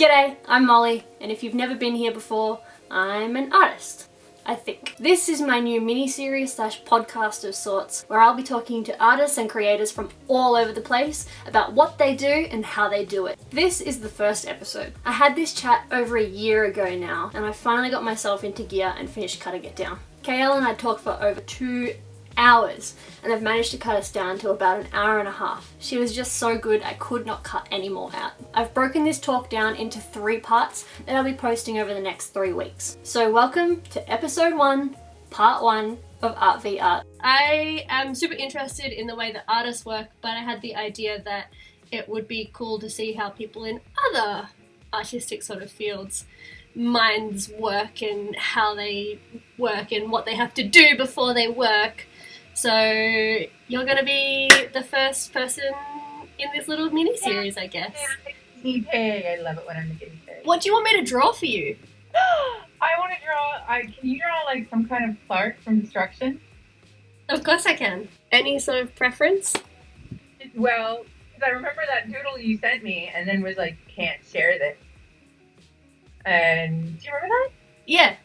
G'day, I'm Molly, and if you've never been here before, I'm an artist, I think. This is my new mini-series slash podcast of sorts, where I'll be talking to artists and creators from all over the place about what they do and how they do it. This is the first episode. I had this chat over a year ago now, and I finally got myself into gear and finished cutting it down. KL and I talked for over 2 hours, and I've managed to cut us down to about an hour and a half. She was just so good I could not cut any more out. I've broken this talk down into 3 parts that I'll be posting over the next 3 weeks. So welcome to episode 1, part 1 of artVart. I am super interested in the way that artists work, but I had the idea that it would be cool to see how people in other artistic sort of fields minds work and how they work and what they have to do before they work. So you're going to be the first person in this little mini-series, I guess. Guinea pig. I love it when I'm a guinea pig. What do you want me to draw for you? I want to draw, can you draw like some kind of Clark from Destruction? Of course I can. Any sort of preference? Well, because I remember that doodle you sent me and then was like, can't share this. And do you remember that? Yeah.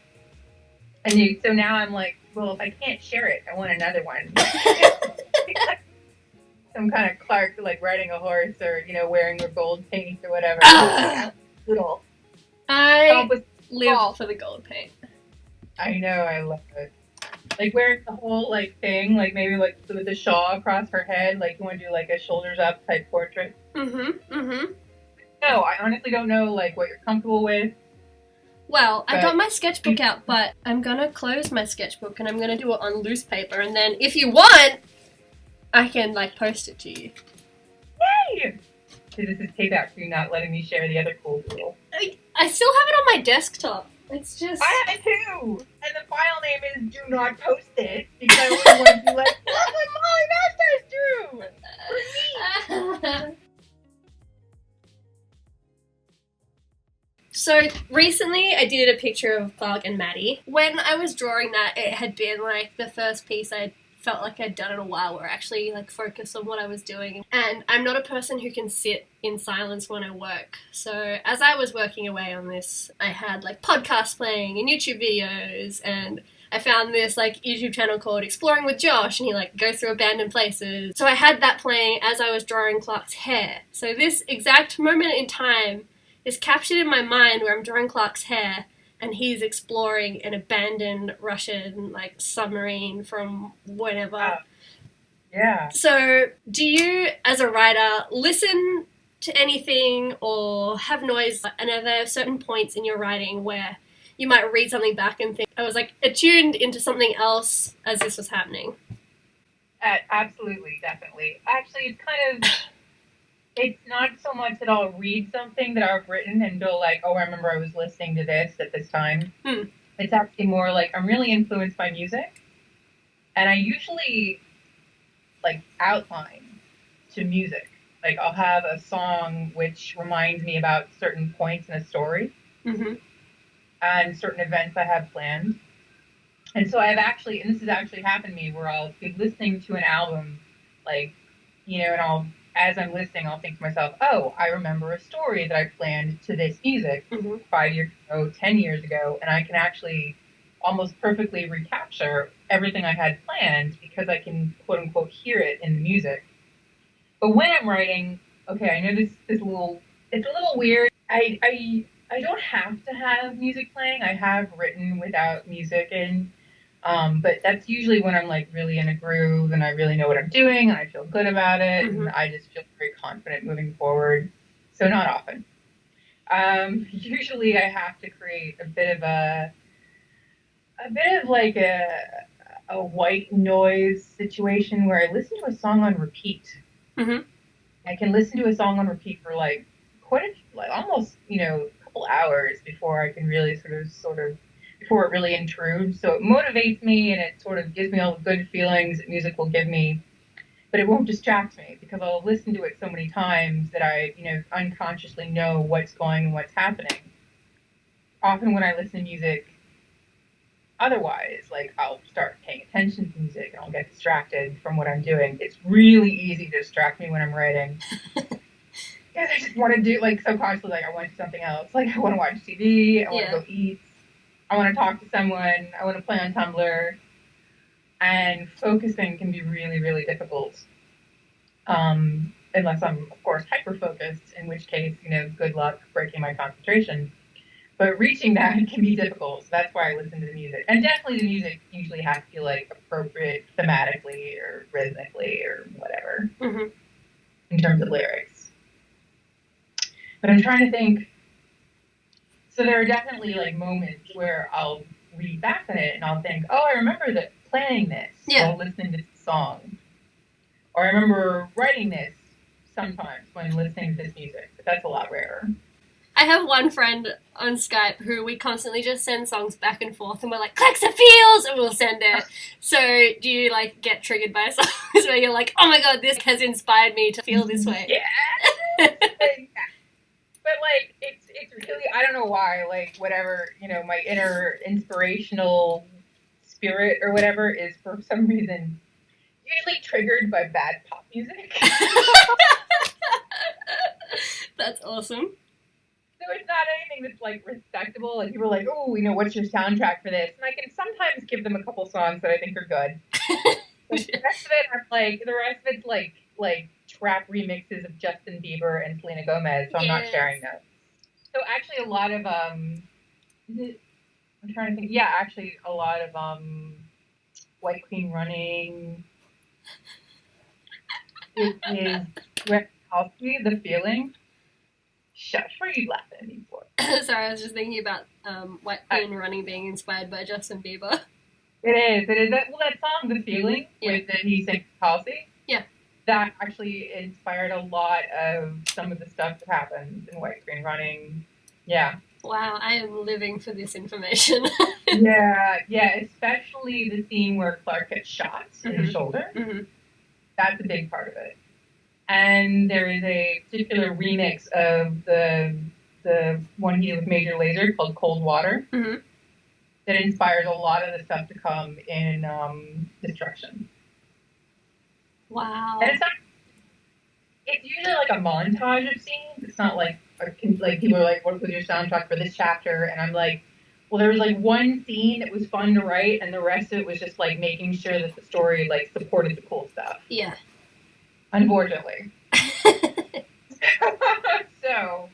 And so now I'm like, well, if I can't share it, I want another one. Some kind of Clark, like riding a horse or, wearing your gold paint or whatever. Doodle. I live for the gold paint. I know, I love it. Like wearing the whole like thing, like maybe like with the shawl across her head, like you want to do like a shoulders up type portrait. No, I honestly don't know like what you're comfortable with. Well, I got my sketchbook out, but I'm gonna close my sketchbook and I'm gonna do it on loose paper, and then if you want, I can like post it to you. Yay! So this is payback for you not letting me share the other cool doodle. I still have it on my desktop. It's just... I have it too! And the file name is Do Not Post It, because I always want to be like, look what Molly Masters drew! For me! So recently I did a picture of Clark and Maddie. When I was drawing that, it had been like the first piece I felt like I'd done in a while where I actually like focused on what I was doing. And I'm not a person who can sit in silence when I work. So as I was working away on this, I had like podcasts playing and YouTube videos, and I found this like YouTube channel called Exploring with Josh, and he like goes through abandoned places. So I had that playing as I was drawing Clark's hair. So this exact moment in time is captured in my mind where I'm drawing Clark's hair and he's exploring an abandoned Russian like submarine from whenever. Yeah. So do you, as a writer, listen to anything or have noise, and are there certain points in your writing where you might read something back and think, I was like attuned into something else as this was happening? Absolutely, definitely. Actually, it's kind of... It's not so much that I'll read something that I've written and go like, oh, I remember I was listening to this at this time. It's actually more like I'm really influenced by music. And I usually like outline to music. Like I'll have a song which reminds me about certain points in a story and certain events I have planned. And so and this has actually happened to me where I'll be listening to an album, like, and as I'm listening, I'll think to myself, oh, I remember a story that I planned to this music 5 years ago, 10 years ago, and I can actually almost perfectly recapture everything I had planned because I can, quote unquote, hear it in the music. But when I'm writing, okay, I know this is it's a little weird. I don't have to have music playing. I have written without music in. But that's usually when I'm like really in a groove and I really know what I'm doing and I feel good about it and I just feel very confident moving forward. So not often. Usually I have to create a bit of like a white noise situation where I listen to a song on repeat. I can listen to a song on repeat for like almost, a couple hours before I can really sort of before it really intrudes. So it motivates me and it sort of gives me all the good feelings that music will give me, but it won't distract me because I'll listen to it so many times that I, unconsciously know what's going and what's happening. Often when I listen to music otherwise, like I'll start paying attention to music and I'll get distracted from what I'm doing. It's really easy to distract me when I'm writing. Because I just want to do, like, subconsciously, like, I want to do something else. Like, I want to watch TV, I want to go eat, I want to talk to someone, I want to play on Tumblr. And focusing can be really, really difficult. Unless I'm, of course, hyper-focused, in which case, good luck breaking my concentration. But reaching that can be difficult, so that's why I listen to the music. And definitely the music usually has to be, like, appropriate thematically or rhythmically or whatever in terms of lyrics. But I'm trying to think. So there are definitely, like, moments where I'll read back on it and I'll think, oh, I remember that playing this while listening to this song. Or I remember writing this sometimes when listening to this music, but that's a lot rarer. I have one friend on Skype who we constantly just send songs back and forth and we're like, Clicks and feels, and we'll send it. So do you, like, get triggered by songs where you're like, oh my god, this has inspired me to feel this way? Yeah. But, like, it's really, I don't know why, like, whatever, my inner inspirational spirit or whatever is for some reason usually triggered by bad pop music. That's awesome. So it's not anything that's, like, respectable. Like, people are like, oh, what's your soundtrack for this? And I can sometimes give them a couple songs that I think are good. But the rest of it, it's like trap remixes of Justin Bieber and Selena Gomez, so I'm not sharing those. So actually a lot of, I'm trying to think, actually a lot of, White Queen Running. It is Greg Halsey, The Feeling. Shush, what are you laughing at me for? Sorry, I was just thinking about White Queen Running being inspired by Justin Bieber. It is. That song, The Feeling, with that he sings Halsey. Yeah. That actually inspired a lot of some of the stuff that happens in White Queen Running. Yeah. Wow, I am living for this information. Yeah, especially the scene where Clark gets shot in the shoulder. Mm-hmm. That's a big part of it. And there is a particular remix of the one he did with Major Lazer called Cold Water that inspires a lot of the stuff to come in Destruction. Wow. And it's usually like a montage of scenes. It's not like people are like, what was your soundtrack for this chapter? And I'm like, well, there was like one scene that was fun to write, and the rest of it was just like making sure that the story like supported the cool stuff. Yeah. Unfortunately. So,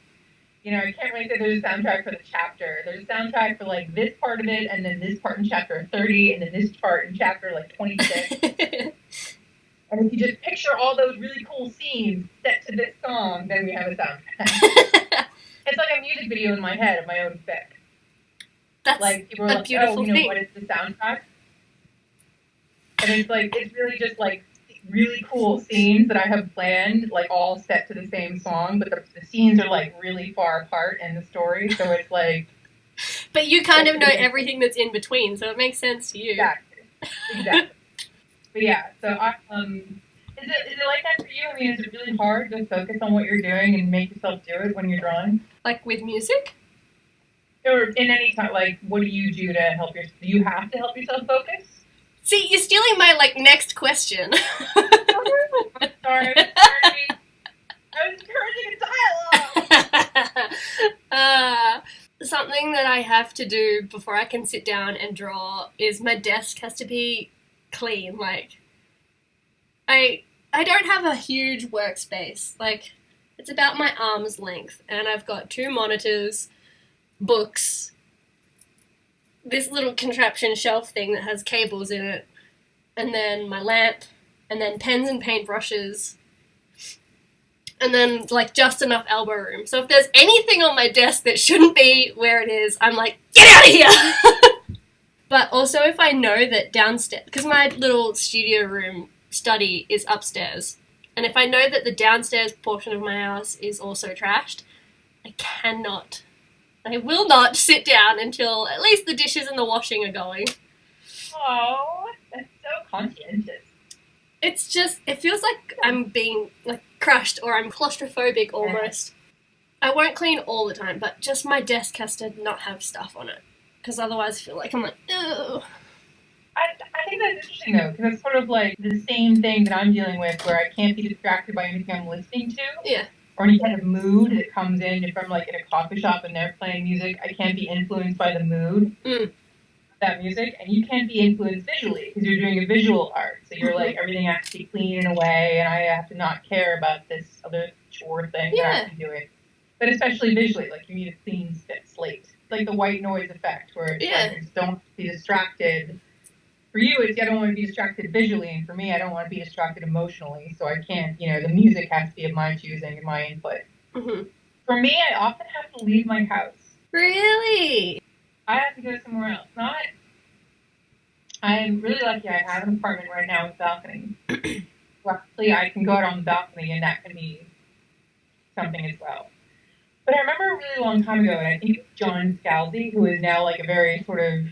I can't really say there's a soundtrack for the chapter. There's a soundtrack for like this part of it, and then this part in chapter 30, and then this part in chapter like 26. And if you just picture all those really cool scenes set to this song, then we have a soundtrack. It's like a music video in my head of my own fic. That's like, people are a like, beautiful thing. What is the soundtrack? And it's like, it's really just like really cool scenes that I have planned, like all set to the same song, but the scenes are like really far apart in the story, so it's like... But you kind of know everything that's in between, so it makes sense to you. Exactly. But yeah, so is it like that for you? I mean, is it really hard to focus on what you're doing and make yourself do it when you're drawing? Like with music? Or in any time, like, what do you do to help yourself? Do you have to help yourself focus? See, you're stealing my, like, next question. I'm sorry. I was encouraging a dialogue. Something that I have to do before I can sit down and draw is my desk has to be clean. Like, I don't have a huge workspace. Like, it's about my arm's length, and I've got 2 monitors, books, this little contraption shelf thing that has cables in it, and then my lamp, and then pens and paintbrushes, and then, like, just enough elbow room. So if there's anything on my desk that shouldn't be where it is, I'm like, get out of here! But also if I know that downstairs, because my little studio room study is upstairs, and if I know that the downstairs portion of my house is also trashed, I will not sit down until at least the dishes and the washing are going. Oh, that's so conscientious. It's just, it feels like I'm being, like, crushed, or I'm claustrophobic almost. Yeah. I won't clean all the time, but just my desk has to not have stuff on it, because otherwise I feel like I'm like, ugh. I think that's interesting, though, because it's sort of like the same thing that I'm dealing with, where I can't be distracted by anything I'm listening to. Yeah. or any kind of mood that comes in. If I'm like in a coffee shop and they're playing music, I can't be influenced by the mood of that music, and you can't be influenced visually because you're doing a visual art. So you're like, everything has to be clean in a way, and I have to not care about this other chore thing that I have to be doing. But especially visually, like you need a clean slate. It's like the white noise effect, where it's like, just don't be distracted. For you, it's I don't want to be distracted visually, and for me, I don't want to be distracted emotionally. So I can't, the music has to be of my choosing and my input. For me, I often have to leave my house. Really? I have to go somewhere else. I'm really lucky I have an apartment right now with a balcony. Luckily, I can go out on the balcony, and that can be something as well. But I remember a really long time ago, and I think John Scalzi, who is now like a very sort of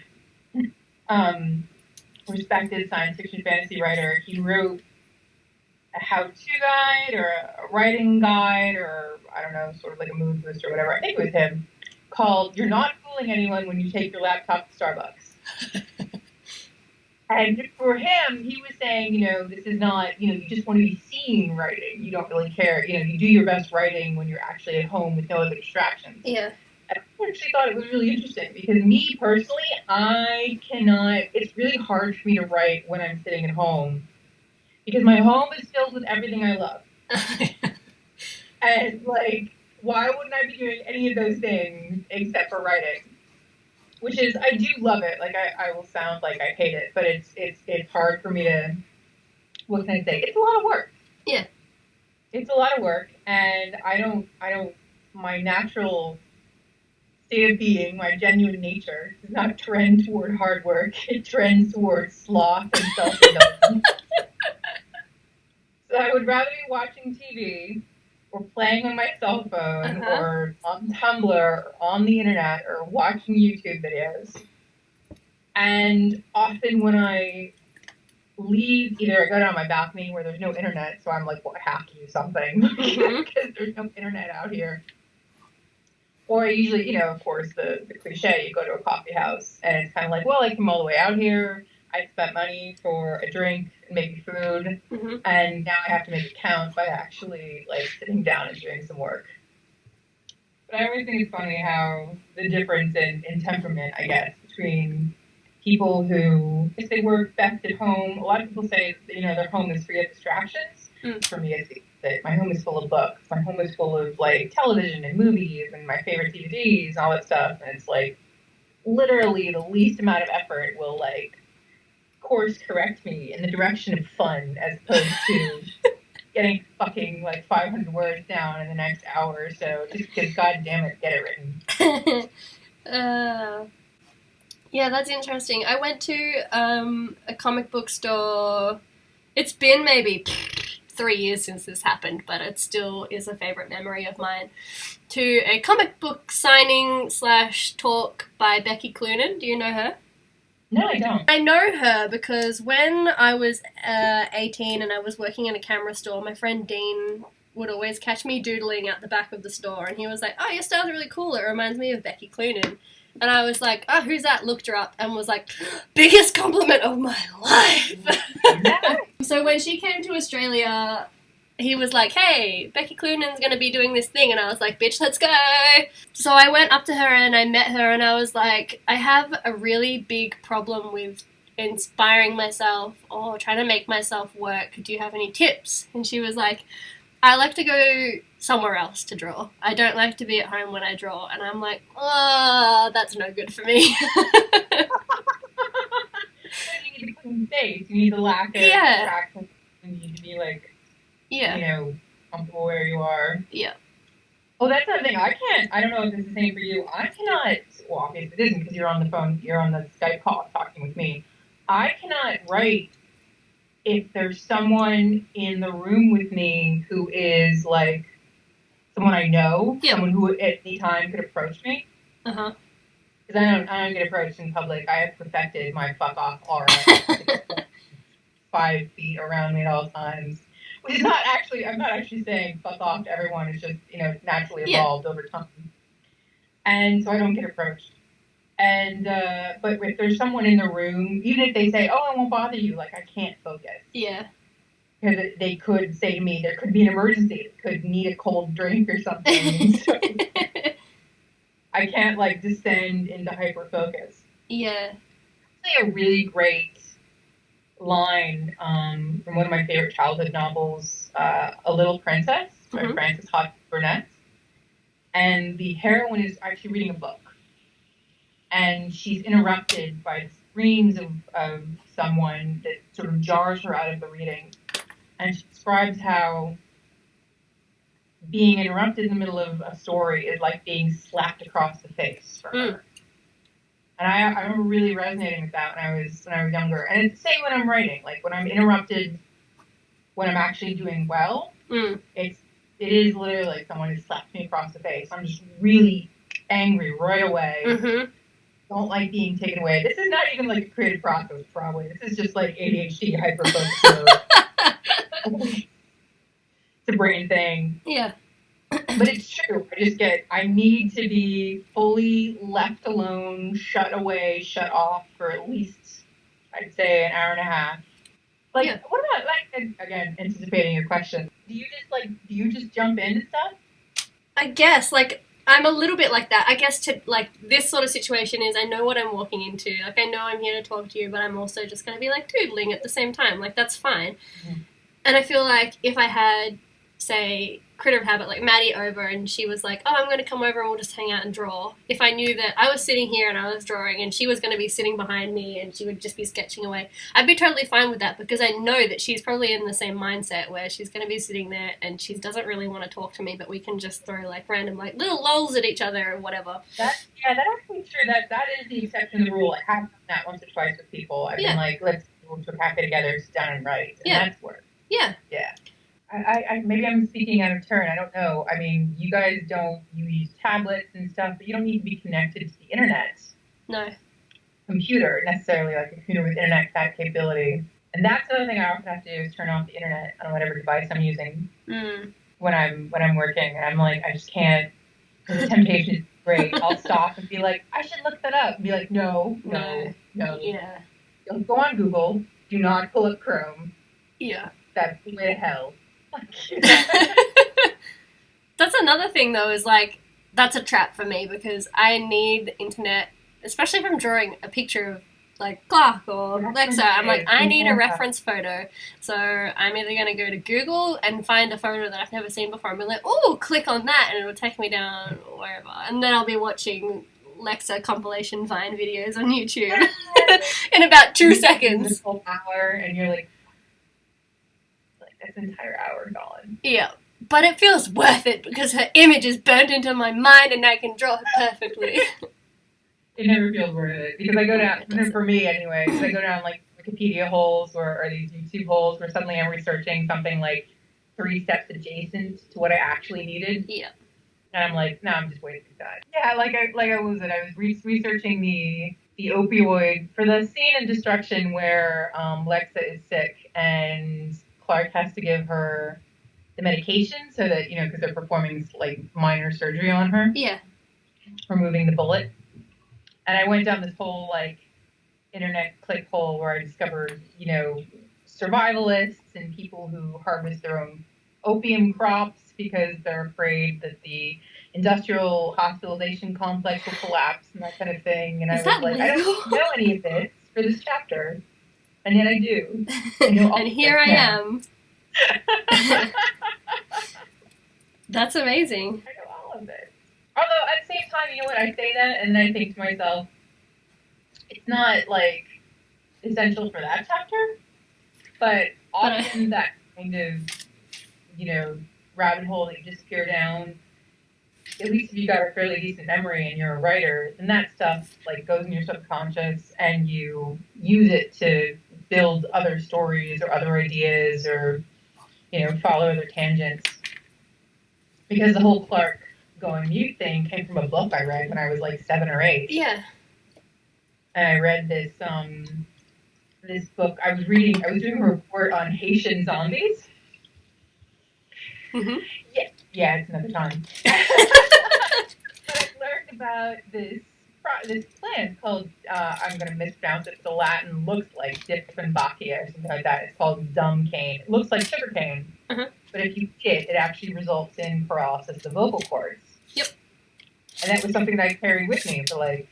respected science fiction fantasy writer, he wrote a how-to guide or a writing guide or, I don't know, sort of like a mood booster or whatever. I think it was him, called You're Not Fooling Anyone When You Take Your Laptop to Starbucks. And for him, he was saying, this is not, you just want to be seen writing. You don't really care. You do your best writing when you're actually at home with no other distractions. Yeah. I actually thought it was really interesting because me personally, it's really hard for me to write when I'm sitting at home because my home is filled with everything I love. And why wouldn't I be doing any of those things except for writing? Which is, I do love it. I will sound like I hate it, but it's hard for me to, what can I say? It's a lot of work. Yeah. It's a lot of work, and I don't, my natural state of being, my genuine nature, does not trend toward hard work. It trends towards sloth and self-indulgence. So I would rather be watching TV or playing on my cell phone or on Tumblr or on the internet or watching YouTube videos. And often when I leave, either I go down on my balcony where there's no internet, so I'm like, well, I have to do something because there's no internet out here. Or I usually, of course, the cliche, you go to a coffee house and it's kind of like, well, I came all the way out here. I spent money for a drink and maybe food, and now I have to make it count by actually sitting down and doing some work. But I always think it's funny how the difference in temperament, I guess, between people who, if they work best at home, a lot of people say, their home is free of distractions. For me, it's that my home is full of books. My home is full of television and movies and my favorite DVDs and all that stuff. And it's literally the least amount of effort will course correct me in the direction of fun as opposed to getting fucking 500 words down in the next hour or so just because, god damn it, get it written. Yeah, that's interesting. I went to a comic book store. It's been maybe 3 years since this happened, but it still is a favorite memory of mine. To a comic book signing / talk by Becky Cloonan. Do you know her? No, I don't. I know her because when I was 18 and I was working in a camera store, my friend Dean would always catch me doodling at the back of the store, and he was like, oh, your style's really cool, it reminds me of Becky Cloonan. And I was like, oh, who's that? Looked her up and was like, biggest compliment of my life. So when she came to Australia, he was like, hey, Becky Cloonan's going to be doing this thing. And I was like, bitch, let's go. So I went up to her and I met her and I was like, I have a really big problem with inspiring myself or trying to make myself work. Do you have any tips? And she was like, I like to go somewhere else to draw. I don't like to be at home when I draw. And I'm like, oh, that's no good for me. You need to clean space. You need the lack of distraction. You need to be comfortable where you are. Yeah. Well, that's the thing. I don't know if this is the same for you. I cannot, well, obviously it isn't because you're on the phone, you're on the Skype call talking with me. I cannot write if there's someone in the room with me who is someone I know, someone who at any time could approach me. Because I don't get approached in public. I have perfected my fuck off aura. 5 feet around me at all times. Which is not actually, I'm not actually saying fuck off to everyone. It's just, naturally evolved over time. And so I don't get approached. And, but if there's someone in the room, even if they say, oh, I won't bother you, I can't focus. Yeah. because they could say to me, there could be an emergency. It could need a cold drink or something. So I can't, like, descend into hyper-focus. Yeah. It's a really great line from one of my favorite childhood novels, A Little Princess, by Frances Hodgson Burnett. And the heroine is actually reading a book. And she's interrupted by screams of someone that sort of jars her out of the reading. And she describes how being interrupted in the middle of a story is like being slapped across the face for her. And I remember really resonating with that when I was younger. And it's the same when I'm writing. Like, when I'm interrupted when I'm actually doing well, it is literally like someone has slapped me across the face. I'm just really angry right away. Don't like being taken away. This is not even like a creative process, probably. This is just like ADHD, hyperfocus mode. It's a brain thing. Yeah. But it's true. I need to be fully left alone, shut away, shut off for at least, I'd say, an hour and a half. Like, what about, like, again, anticipating your question, do you just jump into stuff? I guess, like, I'm a little bit like that. I guess to, like, this sort of situation is I know what I'm walking into. Like, I know I'm here to talk to you, but I'm also just going to be, like, doodling at the same time. Like, that's fine. And I feel like if I had, say, Critter of Habit, like Maddie over, and she was like, oh, I'm going to come over and we'll just hang out and draw. If I knew that I was sitting here and I was drawing and she was going to be sitting behind me and she would just be sketching away, I'd be totally fine with that because I know that she's probably in the same mindset where she's going to be sitting there and she doesn't really want to talk to me, but we can just throw like random like little lulls at each other or whatever. That's actually true. That is the exception to the rule. I have done that once or twice with people. I've been like, let's go to a cafe together, sit down and write. And that's work. Yeah. I maybe I'm speaking out of turn. I don't know. I mean, you guys you use tablets and stuff, but you don't need to be connected to the internet. No. Computer, necessarily, like a computer with internet capability. And that's the other thing I often have to do is turn off the internet on whatever device I'm using when I'm working. And I'm like, I just can't, because the temptation is great. I'll stop and be like, I should look that up. And be like, no. Yeah. Don't go on Google. Do not pull up Chrome. Yeah. That's the way to hell. That's another thing though, is like that's a trap for me because I need the internet, especially if I'm drawing a picture of like Clark or Lexa. I'm like, I need a reference photo, so I'm either going to go to Google and find a photo that I've never seen before and be like, oh, click on that and it'll take me down wherever, and then I'll be watching Lexa compilation Vine videos on YouTube in about 2 seconds. This whole hour and you're like this entire hour gone. Yeah, but it feels worth it because her image is burnt into my mind and I can draw her perfectly. It never feels worth it because I go down, for me anyway, because I go down like Wikipedia holes or these YouTube holes where suddenly I'm researching something like 3 steps adjacent to what I actually needed. Yeah. And I'm like, no, I'm just wasting time. Yeah, I was researching the opioid for the scene in Destruction where Lexa is sick and Clark has to give her the medication so that, because they're performing like minor surgery on her. Yeah. Removing the bullet. And I went down this whole like internet click hole where I discovered, survivalists and people who harvest their own opium crops because they're afraid that the industrial hospitalization complex will collapse and that kind of thing. And I was like, I don't know any of this for this chapter. And yet I do. And here I am. That's amazing. I know all of it. Although at the same time, you know what, I say that and then I think to myself, it's not like essential for that chapter, but often that kind of, rabbit hole that you disappear down, at least if you got a fairly decent memory and you're a writer, then that stuff like goes in your subconscious and you use it to build other stories or other ideas or, follow other tangents. Because the whole Clark going mute thing came from a book I read when I was like 7 or 8. Yeah. And I read this this book. I was doing a report on Haitian zombies. Mm-hmm. Yeah, it's another time. But I learned about this this plant called, I'm going to mispronounce it, the Latin looks like Dieffenbachia or something like that. It's called dumb cane. It looks like sugarcane. Uh-huh. But if you eat it, it actually results in paralysis of the vocal cords. Yep. And that was something that I carried with me for like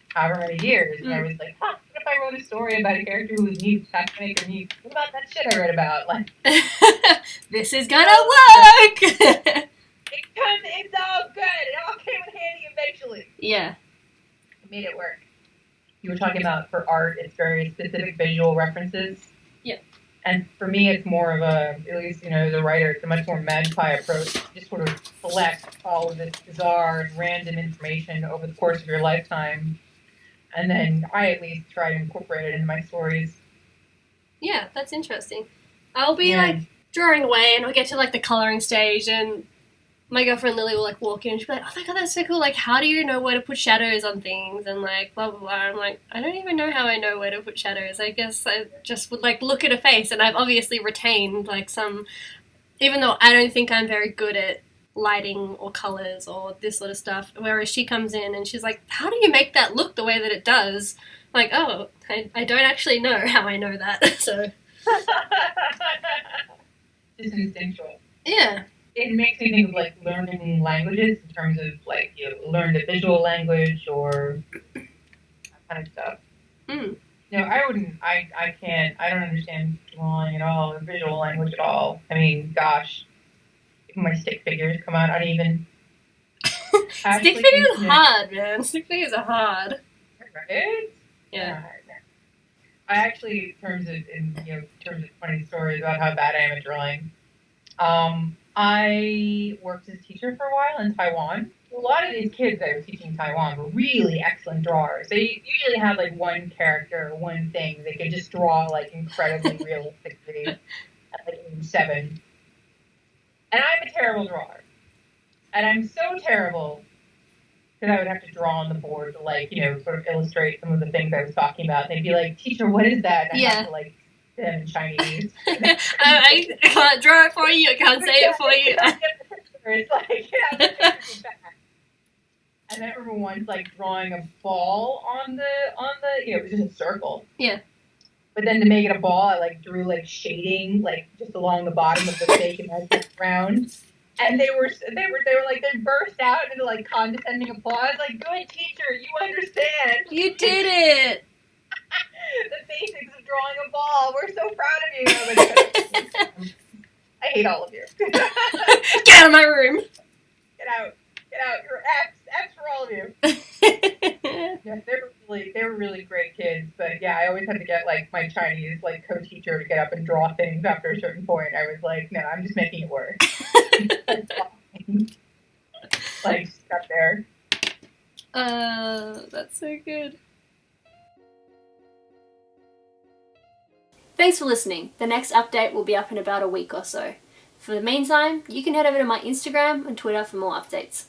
however many years. And I was like, what if I wrote a story about a character who was mute, had to make her mute? What about that shit I read about? Like, this is gonna work! It's all good. It all came in handy eventually. Yeah. It made it work. You were talking about for art, it's very specific visual references. Yeah. And for me, it's more of a, at least, as a writer, it's a much more magpie approach. You just sort of collect all of this bizarre and random information over the course of your lifetime. And then I at least try to incorporate it into my stories. Yeah, that's interesting. I'll be like drawing away and I'll get to like the colouring stage and my girlfriend Lily will like walk in and she'll be like, oh my god, that's so cool, like how do you know where to put shadows on things and like blah blah blah. I'm like, I don't even know how I know where to put shadows. I guess I just would like look at a face and I've obviously retained like some, even though I don't think I'm very good at lighting or colours or this sort of stuff, whereas she comes in and she's like, how do you make that look the way that it does? I'm like, oh, I don't actually know how I know that. So just instinctual. Yeah. It makes me think of like learning languages in terms of like you learn the visual language or that kind of stuff. I don't understand drawing at all, or visual language at all. I mean, gosh, even my stick figures come out uneven. Stick figures are hard, man. Stick figures are hard. Right? Yeah. I actually, in terms of funny stories about how bad I am at drawing, I worked as a teacher for a while in Taiwan. A lot of these kids that I was teaching in Taiwan were really excellent drawers. They usually have like one character, one thing they could just draw like incredibly realistically at like age 7. And I'm a terrible drawer. And I'm so terrible that I would have to draw on the board to like, sort of illustrate some of the things I was talking about. And they'd be like, teacher, what is that? And I have to like them in Chinese. I can't draw it for you. I can't say it for you. It's like, and I remember once like drawing a ball on the it was just a circle. Yeah. But then to make it a ball, I like drew like shading like just along the bottom of the fake and I was round. And they were like they burst out into like condescending applause. Like, good teacher, you understand. You did it. The basics of drawing a ball. We're so proud of you. I was like, I hate all of you. Get out of my room. Get out. You're X for all of you. Yeah, they were really great kids. But yeah, I always had to get like my Chinese like co-teacher to get up and draw things after a certain point. I was like, no, I'm just making it work. Like stuck there. That's so good. Thanks for listening. The next update will be up in about a week or so. For the meantime, you can head over to my Instagram and Twitter for more updates.